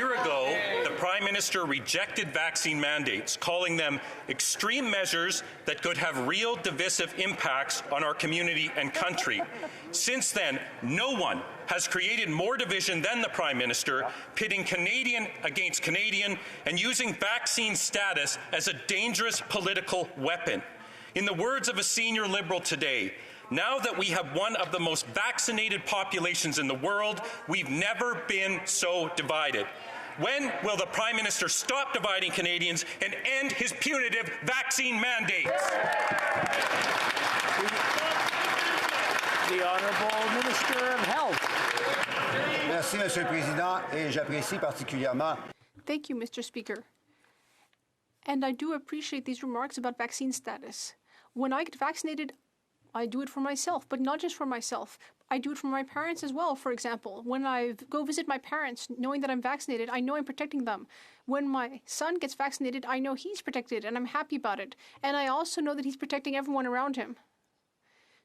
A year ago, the Prime Minister rejected vaccine mandates, calling them extreme measures that could have real divisive impacts on our community and country. Since then, no one has created more division than the Prime Minister, pitting Canadian against Canadian and using vaccine status as a dangerous political weapon. In the words of a senior Liberal today, now that we have one of the most vaccinated populations in the world, we've never been so divided. When will the Prime Minister stop dividing Canadians and end his punitive vaccine mandates? The Honourable Minister of Health. Merci, Monsieur le Président, et j'apprécie particulièrement. Thank you, Mr. Speaker. And I do appreciate these remarks about vaccine status. When I get vaccinated, I do it for myself, but not just for myself. I do it for my parents as well, for example. When I go visit my parents, knowing that I'm vaccinated, I know I'm protecting them. When my son gets vaccinated, I know he's protected, and I'm happy about it. And I also know that he's protecting everyone around him.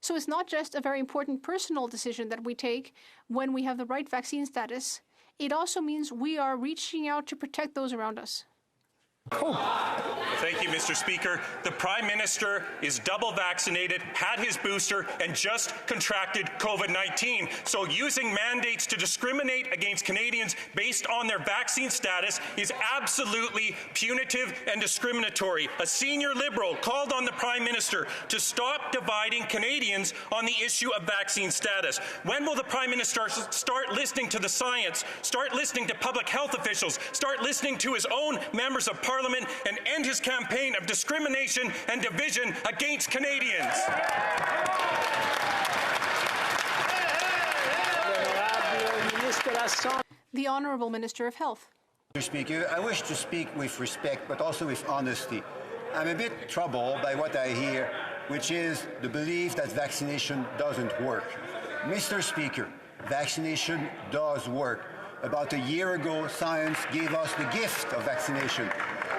So it's not just a very important personal decision that we take when we have the right vaccine status. It also means we are reaching out to protect those around us. Thank you, Mr. Speaker. The Prime Minister is double vaccinated, had his booster, and just contracted COVID-19. So using mandates to discriminate against Canadians based on their vaccine status is absolutely punitive and discriminatory. A senior Liberal called on the Prime Minister to stop dividing Canadians on the issue of vaccine status. When will the Prime Minister start listening to the science, start listening to public health officials, start listening to his own members of Parliament, and end his campaign of discrimination and division against Canadians? The Honourable Minister of Health. Mr. Speaker, I wish to speak with respect, but also with honesty. I'm a bit troubled by what I hear, which is the belief that vaccination doesn't work. Mr. Speaker, vaccination does work. About a year ago, science gave us the gift of vaccination.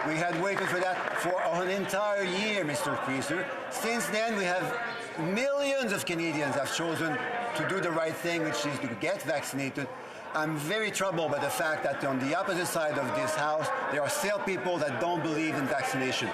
We had waited for that for an entire year, Mr. Fraser. Since then, we have millions of Canadians have chosen to do the right thing, which is to get vaccinated. I'm very troubled by the fact that on the opposite side of this House, there are still people that don't believe in vaccination.